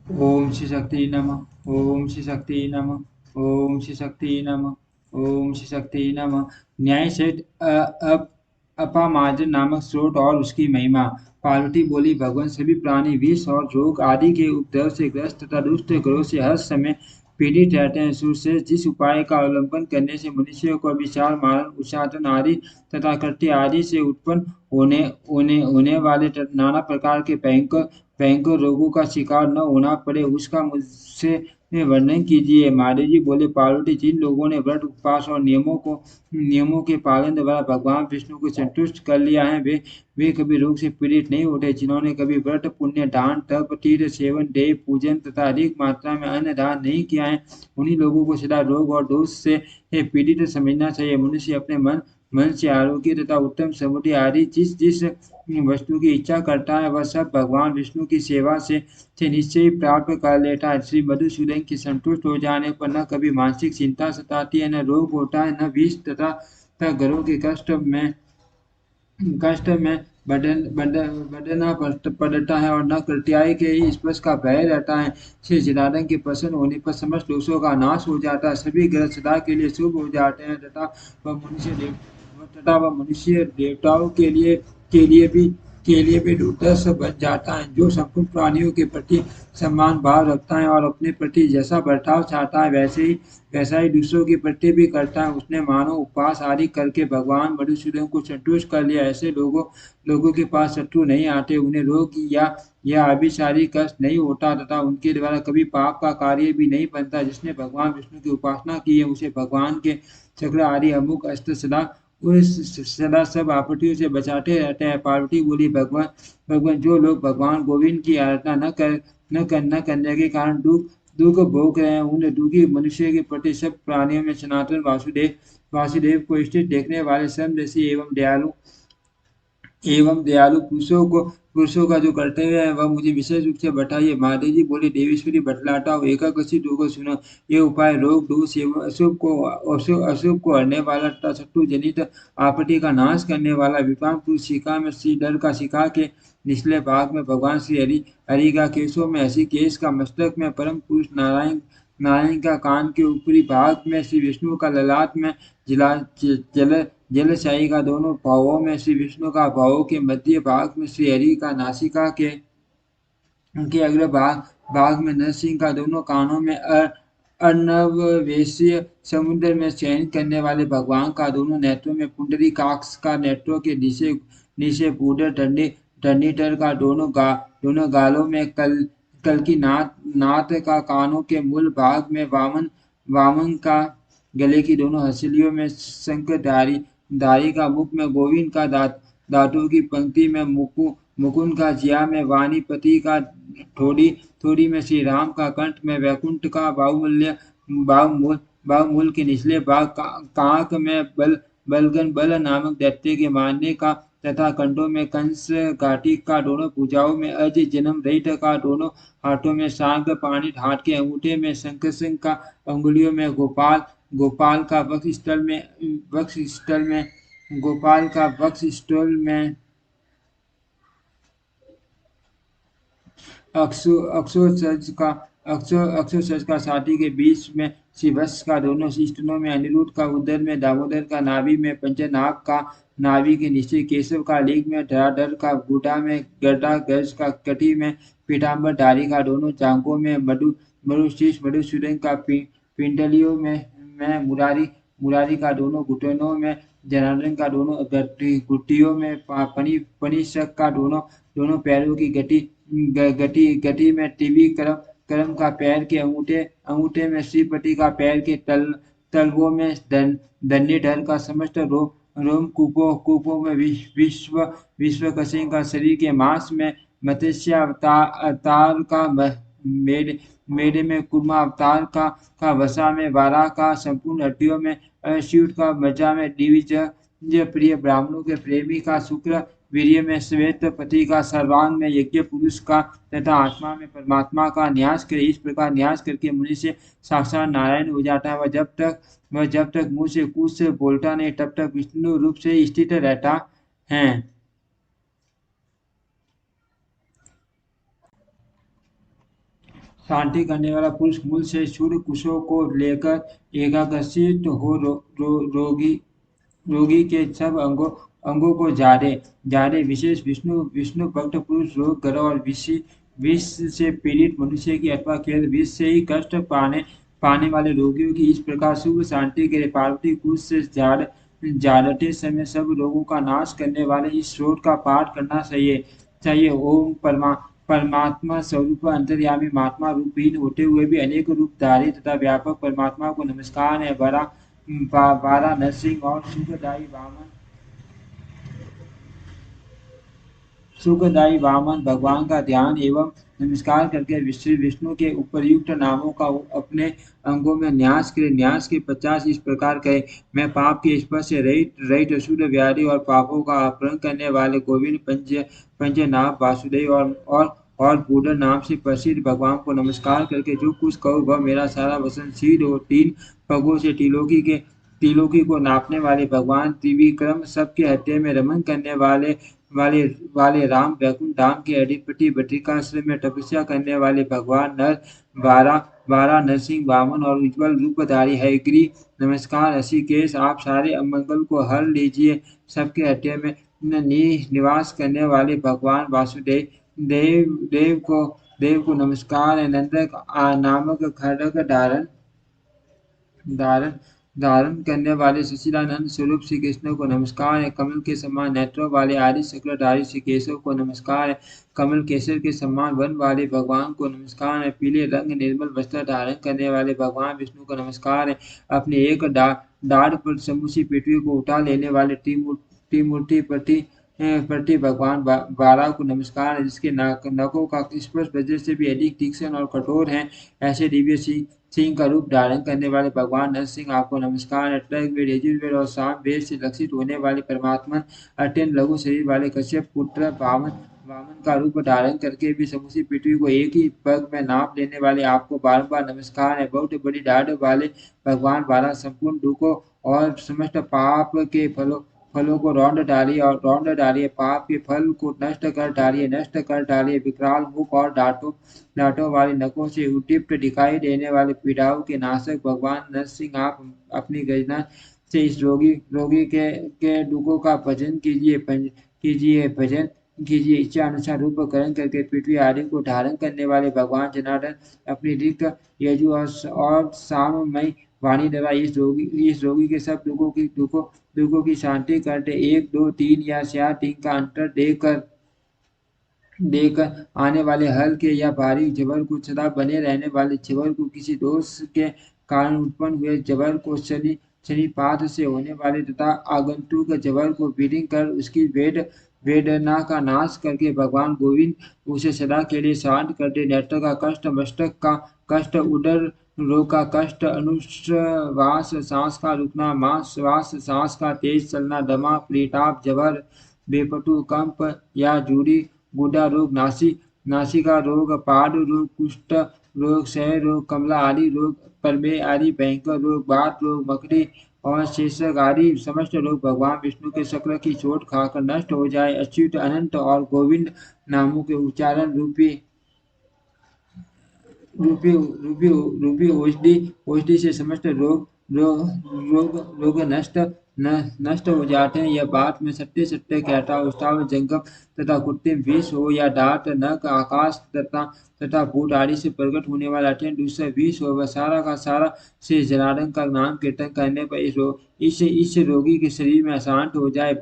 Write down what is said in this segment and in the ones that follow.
ओम श्री शक्ति नमः। ओम श्री शक्ति नमः। ओम श्री शक्ति नमः। ओम श्री शक्ति नमः। न्याय सेठ अपामार्जन नामक स्रोत और उसकी महिमा। पार्वती बोली, भगवान सभी प्राणी विष और रोग आदि के उपद्रव से ग्रस्त तथा दुष्ट ग्रहों से हर समय पीड़ित रहते हैं। सूर्य जिस उपाय का अवलंबन करने से मनुष्यों को विचार मारण उच्चाटन आदि तथा कृत्य आदि से उत्पन्न होने वाले नाना प्रकार के भयंकर भयंकर रोगों का शिकार न होना पड़े, उसका मुझसे वर्णन कीजिए। महादेव जी बोले, पार्वती, जिन लोगों ने व्रत उपवास और नियमों के पालन द्वारा भगवान विष्णु को संतुष्ट कर लिया है, वे कभी रोग से पीड़ित नहीं होते। जिन्होंने कभी व्रत पुण्य दान तप तीर्थ सेवन देव पूजन तथा अधिक मात्रा में अन्न दान नहीं किया है, उन्हीं लोगों को सदा रोग और दोष से पीड़ित समझना चाहिए। मनुष्य अपने मन मन से आरोग्य तथा उत्तम समृद्धि आदि जिस जिस वस्तु की इच्छा करता है, वह सब भगवान विष्णु की सेवा से निश्चय ही प्राप्त कर लेता है। श्री मधुसूदन के संतुष्ट हो जाने पर न कभी मानसिक चिंता सताती है, न रोग होता है, न विष तथा घरों के कष्ट में बढ़ना पड़ता है, और न कठिनाई के ही स्पर्श का भय रहता है। श्री जनार्दन के प्रसन्न होने पर समस्त दोषों का नाश हो जाता है, सभी ग्रह सदा के लिए शुभ हो जाते हैं, तथा वह मनुष्य देवताओं के लिए भी दुर्दर्श बन जाता है। जो संपूर्ण प्राणियों के प्रति सम्मान भाव रखता है और अपने प्रति जैसा बर्ताव चाहता है, वैसा ही दूसरों के प्रति भी करता है। उसने मानो उपवास आदि करके भगवान मधुसूदन को संतुष्ट कर लिया। ऐसे लोगों के पास शत्रु नहीं आते, उन्हें रोग या अभिशारी कष्ट नहीं होता, तथा उनके द्वारा कभी पाप का कार्य भी नहीं बनता। जिसने भगवान विष्णु की उपासना की है, उसे भगवान के चक्र आदि अमुक अस्त्र सदा सब आपत्तियों से बचाते रहते हैं। पार्वती बोली, भगवान, जो लोग भगवान गोविंद की आराधना न करने के कारण दुख भोग रहे हैं, उन दुखी मनुष्य के प्रति सब प्राणियों में सनातन वासुदेव को स्थित देखने वाले समदर्शी एवं दयालु पुरुषों का जो कर्तव्य है, वह मुझे विशेष रूप से बताइए। महादेव जी बोले, देवेश्वरी बतलाता हूँ, एकादशी को सुनो। ये उपाय रोग दोष एवं अशुभ को हरने वाला तथा शत्रु जनित आपत्ति का नाश करने वाला। विद्वान पुरुष शिखा में श्री दल का शिखा के निचले भाग में भगवान श्री हरि का, केशों में हसी केश का, मस्तक में परम पुरुष नारायण का, कान के ऊपरी भाग में श्री विष्णु का, ललाट में जिला जल जलशाही का, दोनों भावों में श्री विष्णु का, भावों के मध्य भाग में श्री हरि का, नासिका के उनके अग्र भाग में नरसिंह का, दोनों कानों में अर्णववेशीय समुद्र में शयन करने वाले भगवान का, दोनों नेत्रों में पुंडरी काक्ष का, नेत्रों के नीचे नीचे बूढ़े डंडीधर का, दोनों गालों में कल की नाथ का, कानों के मूल भाग में वामन का, गले की दोनों हथेलियों में शंखधारी धारी का, मुख में गोविंद का, दांतों की पंक्ति में मुकुंद का, जिया में वाणीपति का, थोड़ी थोड़ी में श्री राम का, कंठ में वैकुंठ का, बाहुमूल के निचले भाग कांक में बलगन बल नामक दैत्य के मारने का, तथा कंठों में कंस घाटी का, दोनों भुजाओं में अज जन्म रहित का, दोनों हाथों में सांग पानी, हाथ के अंगूठे में शंख सिंह का, अंगुलियों में गोपाल का, वक्ष स्थल में अक्षोसर्ज का अक्षोसर्ज का, छाती के बीच में शिवस् का, दोनों स्तनों में अनिरुद्ध का, उदर में दामोदर का, नाभि में पंचनाग का, नाभि के नीचे केशव का, लीग में धराधर का, गुदा में गदा गज का, कटी में पीताम्बर धारी का, दोनों जांघों में मधुशीष मधुसूदन का, पिंडलियों में मुरारी का, दोनों घुटनों में जनार्दन का, दोनों घुटियों में पनिशक का, दोनों पैरों की गति में टीवी करम का, पैर के अंगूठे में श्रीपति का, पैर के तलवों में धन्यधर का, समस्त रोम कूपों में विश्व का, शरीर के मांस में मत्स्य अवतार का, मेढे में कुर्मा अवतार का, वसा में वारा का, संपूर्ण हड्डियों में अच्युत का, मज्जा में द्विज प्रिय ब्राह्मणों के प्रेमी का, शुक्र वीर्य में श्वेत पति का, सर्वांग में यज्ञ पुरुष का, तथा आत्मा में परमात्मा का न्यास करे। इस प्रकार न्यास करके मनुष्य साक्षात नारायण हो जाता है। वह जब तक मुंह से कुछ बोलता नहीं, तब तक विष्णु रूप से स्थित रहता है। शांति करने वाला पुरुष मूल से सूर्य कुशों को लेकर एकाग्रसित हो रोगी के सब अंगों को जाड़े विशेष विष्णु विष्णु भक्त पुरुष रोग ग्रह और विष से पीड़ित मनुष्य की अथवा केवल विष से ही कष्ट पाने वाले रोगियों की इस प्रकार शुभ शांति के लिए पार्वती कुश से जाड़ते समय सब रोगों का नाश करने वाले इस श्लोक का पाठ करना चाहिए। ओम परमात्मा स्वरूप अंतर्यामी महात्मा रूपहीन होते हुए भी अनेक रूपधारी तथा व्यापक परमात्मा को नमस्कार है। बारा नरसिंह और सुखदायी वामन भगवान का ध्यान एवं नमस्कार करके विष्णु के उपयुक्त नामों का अपने अंगों में न्यास के 50 इस प्रकार कहे। मैं पाप के स्पर्श से रहित अशुद्ध व्याधि और पापों का अपहरण करने वाले गोविंद पंचनाभ वासुदेव और बूढ़ नाम से प्रसिद्ध भगवान को नमस्कार करके जो कुछ कहूँ वह मेरा सारा वचन सिद्ध हो। 3 पगों से तिलोकी को नापने वाले भगवान त्रिविक्रम सबके हृदय में रमन करने वाले राम वैकुंठ धाम के अधिपति बद्रिकाश्रम में तपस्या करने वाले भगवान बारह नरसिंह वामन और उज्ज्वल रूपधारी हयग्री नमस्कार ऋषिकेश आप सारे अमंगल को हर लीजिए। सबके हृदय में निवास करने वाले भगवान वासुदेव देव को नमस्कार। नंदक नामक खड्ग धारण करने वाले सच्चिदानंद स्वरूप श्री कृष्ण को नमस्कार है। कमल के समान नेत्रों वाले आदि चक्रधारी श्री केशव को नमस्कार है। कमल केसर के समान वन वाले भगवान को नमस्कार है। पीले रंग निर्मल वस्त्र धारण करने वाले भगवान विष्णु को नमस्कार है। अपने एक डाढ़ पर समूची पृथ्वी को उठा लेने वाले त्रिमूर्ति प्रति भगवान बारह को नमस्कार है। जिसके नखों का स्पर्श वज्र से भी अधिक तीक्ष्ण और कठोर है। ऐसे दिव्य सिंह का रूप धारण करने वाले भगवान नरसिंह आपको नमस्कार है। वेद यजुर्वेद और साम वेद से लक्षित होने वाले परमात्मा अत्यंत लघु शरीर वाले कश्यप पुत्र वामन का रूप धारण करके भी समूची पृथ्वी को एक ही पग में नाप लेने वाले आपको बारंबार नमस्कार है। बहुत बड़ी दाढ़ वाले भगवान बारह संपूर्ण दुखों और समस्त पाप के फलों को रौंद डालिए पाप के फल को नष्ट कर डालिए। विकराल मुख और दांतों वाले नखों से उद्दीप्त दिखाई देने वाले पीड़ाओं के नाशक भगवान नरसिंह आप अपनी गर्जना से इस रोगी के दुखों का भजन कीजिए। इच्छा अनुसार रूप ग्रहण करके पृथ्वी आदि को धारण करने वाले भगवान जनार्दन अपनी ऋक यजु और साममय वाणी द्वारा इस रोगी के सब दुखों की शांति करते 1 2 3 या 3 का अंतर देकर आने वाले हल्के या भारी जबर को सदा बने रहने वाले जबर को किसी दोष के कारण उत्पन्न हुए जबर को शनिपात से होने वाले तथा आगंतुक जबर को विलीन कर उसकी वेदना का नाश करके भगवान गोविंद उसे सदा के लिए शांत करते। नेत्र का कष्ट, मस्तक का कष्ट, उदर रोग का कष्ट, अनुश्वास सांस का रुकना, श्वास सांस का तेज चलना, दमा, प्रीताप, जबर, बेपटु कंप या जूड़ी, गुदा रोग, नासिका रोग, पाद रोग, कुष्ठ रोग, क्षय रोग, कमला आदि रोग, प्रमेह आदि भयंकर रोग, बात रोग, मकड़ी और शीर्षक आदि समस्त रोग भगवान विष्णु के शक्र की चोट खाकर नष्ट हो जाए। अच्युत, अनंत और गोविंद नामों के उच्चारण रूपी औषधि से समस्त रोग नष्ट हो जाते हैं। यह बात मैं सत्य कहता हूँ। स्थावर जंगम तथा कृत्रिम विष हो या दांत, नख, आकाश तथा भूत आदि से प्रकट होने वाला अत्यंत दूसरा विष हो, वह सारा का सारा से जनार्दन का नाम कीर्तन करने पर इस रोगी के शरीर में अशांत हो जाए।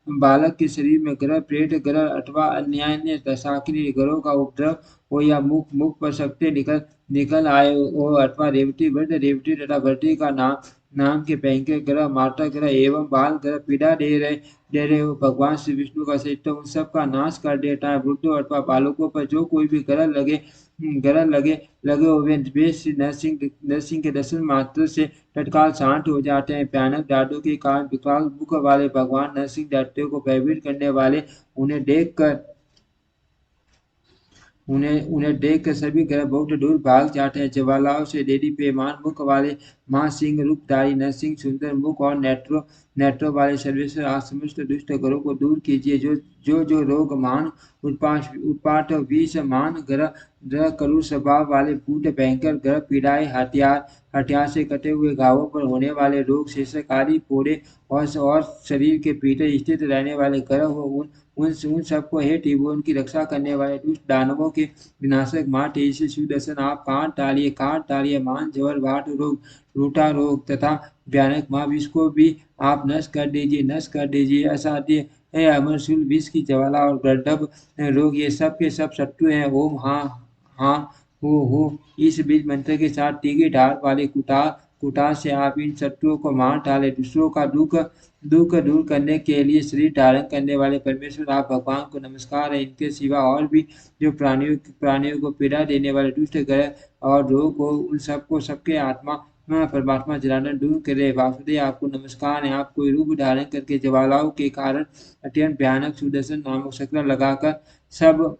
बालक के शरीर में ग्रह, प्रेत ग्रह अथवा अन्य दशाकिनी ग्रहों का उपद्रव हो या मुख पर सकते निकल आए हो अथवा रेवती तथा भट्टी का नाम के भयंकर ग्रह, माता ग्रह एवं बाल ग्रह पीड़ा दे रहे हो, भगवान श्री विष्णु का चैत्य उन सब का नाश कर देता है। वृद्धों अथवा बालकों पर जो कोई भी ग्रह लगे हुए श्री नरसिंह के दर्शन मात्र से तत्काल शांत हो जाते हैं। भयानक दांतों के कारण विकराल मुख वाले भगवान नरसिंह दैत्यों को भयभीत करने वाले उन्हें देख कर सभी ग्रह बहुत दूर भाग जाते हैं। ज्वालाओं से देदीप्यमान मुख वाले महासिंह रूपधारी नरसिंह सुंदर मुख और नेत्रों वाले सर्वेश्वर आज समस्त दुष्ट ग्रहों को दूर कीजिए। जो जो रोग मान उत्पात विष मान ग्रह कलुष स्वभाव वाले भूत भयंकर ग्रह पीड़ाएं हथियार से कटे हुए घावों पर होने वाले रोग शेषकारी फोड़े और शरीर के भीतर स्थित रहने वाले ग्रह हो उन सबको हे त्रिभुवन की रक्षा करने वाले दुष्ट दानवों के विनाशक मां तेजी सुदर्शन आप काट डालिए मान जवर वाट रोग रूटा रोग तथा भयानक महाविष को भी आप नष्ट कर दीजिए असाध्य है अमरशूल विष की ज्वाला और गर्दभ रोग ये सब के सब शत्रु हैं ओम हाँ हाँ हो इस बीज मंत्र के साथ तीखे ढाल वाले कुटार से आप इन शत्रुओं को मार डाले दूसरों का दुख दूर करने के लिए शरीर धारण करने वाले परमेश्वर आप भगवान को नमस्कार है इनके सिवा और भी जो प्राणियों को पीड़ा देने वाले दुष्ट ग्रह और रोग हो उन सबको सबके आत्मा परमात्मा जलानंद दूर करे वासुदेव आपको नमस्कार है आप कोई रूप धारण करके ज्वालाओं के कारण अत्यंत भयानक सुदर्शन नामक शक्ल लगाकर सब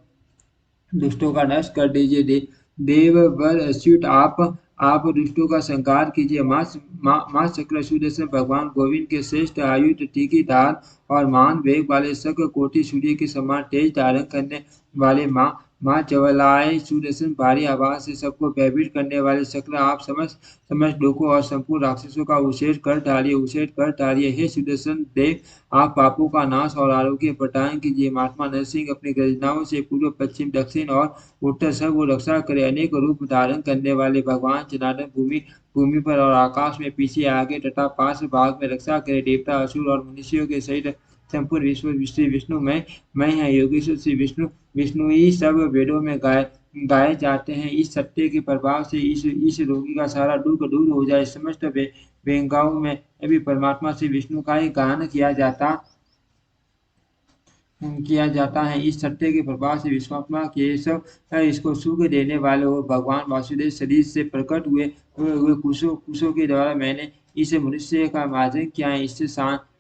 दुष्टों का नष्ट कर दीजिए देव वर अच्युत आप दुष्टों का संहार कीजिए माँ चक्र सुदर्शन भगवान गोविंद के श्रेष्ठ आयुध तीखी धार और मान वेग वाले शक्र कोटि सूर्य के समान तेज धारण करने वाले माँ चवलाए सुदर्शन भारी आवाज से सबको भयभीत करने वाले शक्र आप समस्त लोगों और संपूर्ण राक्षसों का उछेद कर डालिए हे सुदर्शन देव आप पापों का नाश और आरोग्य प्रदान कीजिए महात्मा नरसिंह अपनी गर्जनाओं से पूर्व पश्चिम दक्षिण और उत्तर सब रक्षा करे अनेक रूप धारण करने वाले भगवान जनार्दन भूमि पर और आकाश में पीछे आगे तथा पास भाग में रक्षा करे देवता असुर और मनुष्यों के सहित संपूर्ण विश्व विष्णु मैं है योगेश्वर श्री विष्णु ही सब वेदों में गाए जाते हैं इस सत्य के प्रभाव से इस रोगी का सारा दुख दूर हो जाए समस्त वेंगाओं में अभी परमात्मा से विष्णु का ही गान किया जाता है इस सत्य के प्रभाव से विश्वात्मा के सब इसको सुख देने वाले हो भगवान वासुदेव शरीर से प्रकट हुए कुशों के द्वारा मैंने इस मनुष्य का मार्जन किया है इससे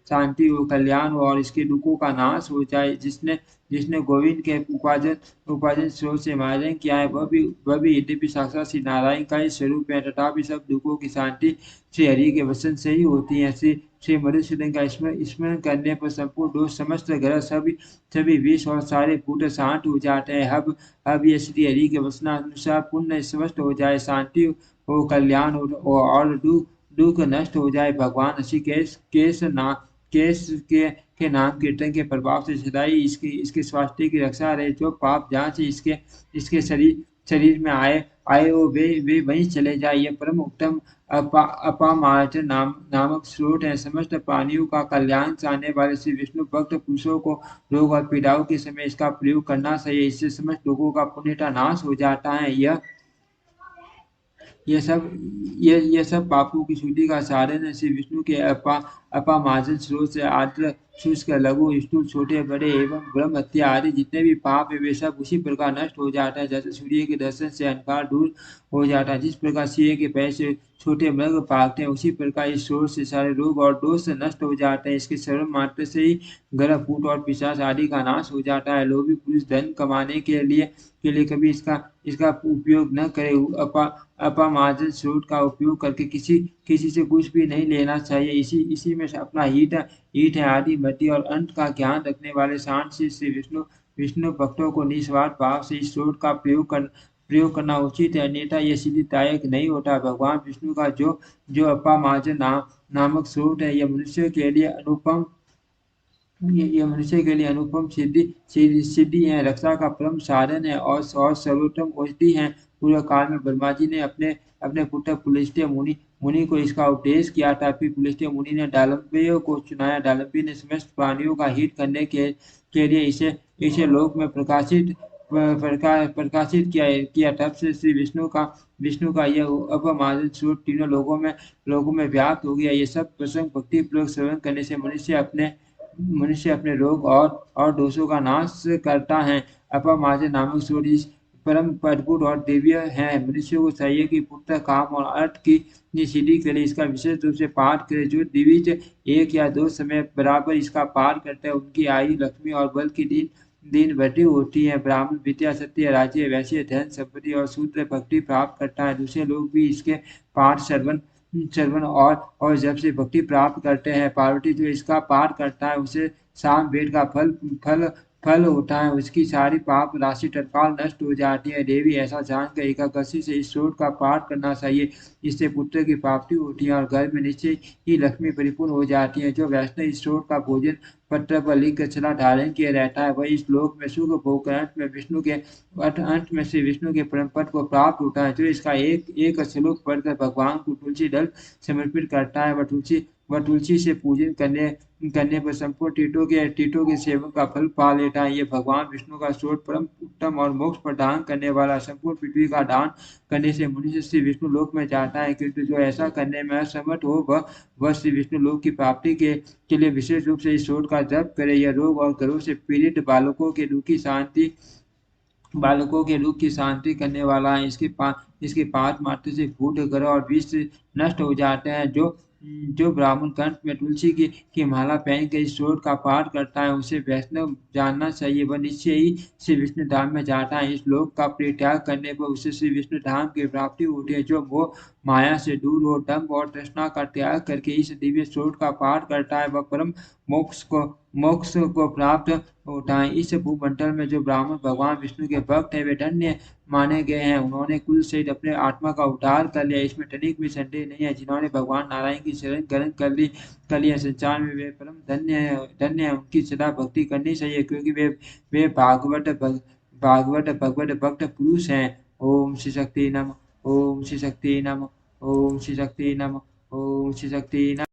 शांति हो कल्याण हो और इसके दुखों का नाश हो जाए जिसने गोविंद के उपार्जन स्रोत से मार्जन किया है वह भी यद्यपि साक्षात श्री नारायण का ही स्वरूप है तथापि सब दुखों की शांति श्री हरि के वचन से ही होती है श्री मधुसूदन का स्मरण करने पर संपूर्ण दोष समस्त ग्रह सभी विष और सारे भूत शांत हो जाते हैं अब ये श्री हरि के वचनानुसार पुण्य स्पष्ट हो जाए शांति हो कल्याण हो और दुख नष्ट हो जाए भगवान ऋषिकेश केश के नाम कीर्तन के प्रभाव से सदाई इसके स्वास्थ्य की रक्षा रहे जो पाप जहाँ से इसके शरीर में आए हो वे वहीं चले जाए यह परम उत्तम अपामार्जन नामक स्रोत है समस्त प्राणियों का कल्याण चाहने वाले श्री विष्णु भक्त पुरुषों को रोग और पीड़ाओं के समय इसका प्रयोग करना चाहिए इससे समस्त लोगों का पुण्य का नाश हो जाता है ये सब पापों की शुद्धि का साधन है श्री विष्णु के अपामार्जन स्रोत से आद्र शुष्क लघु स्थूल छोटे बड़े एवं ब्रह्म हत्या आदि जितने भी पाप है वे सब उसी प्रकार नष्ट हो जाता है जैसे सूर्य के दर्शन से अंधकार दूर हो जाता है जिस प्रकार सिंह के पैर से छोटे मृग भागते हैं उसी प्रकार इस स्रोत से सारे रोग और दोष नष्ट हो जाते हैं इसके श्रवण मात्र से ही ग्रह फूट और पिशाच आदि का नाश हो जाता है लोभी पुरुष धन कमाने के लिए कभी इसका उपयोग न करे अपामार्जन स्रोत का उपयोग करके किसी से कुछ भी नहीं लेना चाहिए इसी में अपना हित है आदि मध्य और अंत का ज्ञान रखने वाले शांत श्री विष्णु भक्तों को निस्वार्थ भाव से इस स्रोत का प्रयोग करना उचित है अन्यथा यह सिद्धिदायक नहीं होता भगवान विष्णु का जो अपामार्जन नामक स्रोत है यह मनुष्य के लिए अनुपम सिद्धि है रक्षा का परम साधन है और सर्वोत्तम औषधि है पूर्व काल में ब्रह्मा जी ने अपने पुत्र पुलस्त्य मुनि को इसका उपदेश किया था फिर पुलस्त्य मुनि ने डालम्बी को चुनाया डालम्बी ने समस्त प्राणियों का हित करने के लिए इसे लोक में प्रकाशित किया तब से श्री विष्णु का यह अपमार्जन स्रोत तीनों लोगों में व्याप्त हो गया ये सब प्रसंग भक्ति पूर्वक श्रवण करने से मनुष्य अपने रोग और दोषों का नाश करता है अपमार्जन नामक स्रोत इस परम अद्भुत और दिव्य है मनुष्य को चाहिए कि पुत्र काम और अर्थ की सिद्धि के लिए इसका विशेष रूप से पाठ करे जो दिविज 1 या 2 समय बराबर इसका पाठ करते हैं उनकी आयु लक्ष्मी और बल की दिन बढ़ती होती है ब्राह्मण विद्या सत्य राज्य वैश्य धन संपत्ति और शूद्र भक्ति प्राप्त करता है दूसरे लोग भी इसके पाठ श्रवण और जब से भक्ति प्राप्त करते हैं पार्वती जो इसका पाठ करता है उसे साम वेद का फल फल होता है, उसकी सारी पाप राशि तत्काल नष्ट हो जाती है। देवी ऐसा जानकर एकादशी से इस श्लोक का पाठ करना चाहिए। इससे पुत्र की प्राप्ति होती है और घर में निश्चय ही लक्ष्मी परिपूर्ण हो जाती है। जो वैष्णव इस श्लोक का भोजन पत्र पर लिख कर छला धारण किया रहता है, वह इस श्लोक में सुख भोग कर अंत में विष्णु के अंत में से विष्णु के परम पद को प्राप्त होता है। जो इसका एक एक श्लोक पढ़कर भगवान को तुलसी दल समर्पित करता है, वह तुलसी से पूजन करने पर संपूर्ण टीटों के सेवन का फल पा लेता है। ये भगवान विष्णु का स्रोत परम उत्तम और मोक्ष प्रदान करने वाला संपूर्ण पृथ्वी का दान करने से मनुष्य श्री विष्णु लोक में जाता है, किंतु जो ऐसा करने में असमर्थ हो वह श्री विष्णु लोक की प्राप्ति के लिए विशेष रूप से इस स्रोत का जप करे। यह रोग और गर्भ से पीड़ित बालकों के दुख की शांति करने वाला है। इसके पाठ मात्र से भूत ग्रह और विष नष्ट हो जाते हैं। जो ब्राह्मण कंठ में तुलसी की माला पहन के इस श्लोक का पाठ करता है, उसे वैष्णव जानना चाहिए, वह निश्चय ही श्री विष्णु धाम में जाता है। इस श्लोक का परित्याग करने पर उसे श्री विष्णु धाम की प्राप्ति होती है। जो मोह माया से दूर हो, दंभ और तृष्णा का त्याग करके इस दिव्य श्लोक का पाठ करता है, वह परम मोक्ष को प्राप्त होता है। इस भूमंडल में जो ब्राह्मण भगवान विष्णु के भक्त हैं, वे धन्य माने गए हैं। उन्होंने कुल सहित अपने आत्मा का उद्धार कर लिया, इसमें तनिक भी संदेह नहीं है। जिन्होंने भगवान नारायण की शरण ग्रहण कर लिया, संसार में वे परम धन्य है। उनकी सदा भक्ति करनी चाहिए, क्योंकि वे भगवत भक्त पुरुष हैं। ओम श्री शक्ति नमः। ओम श्री शक्ति नमः। ओम श्री शक्ति नमः। ओम श्री शक्ति नमः।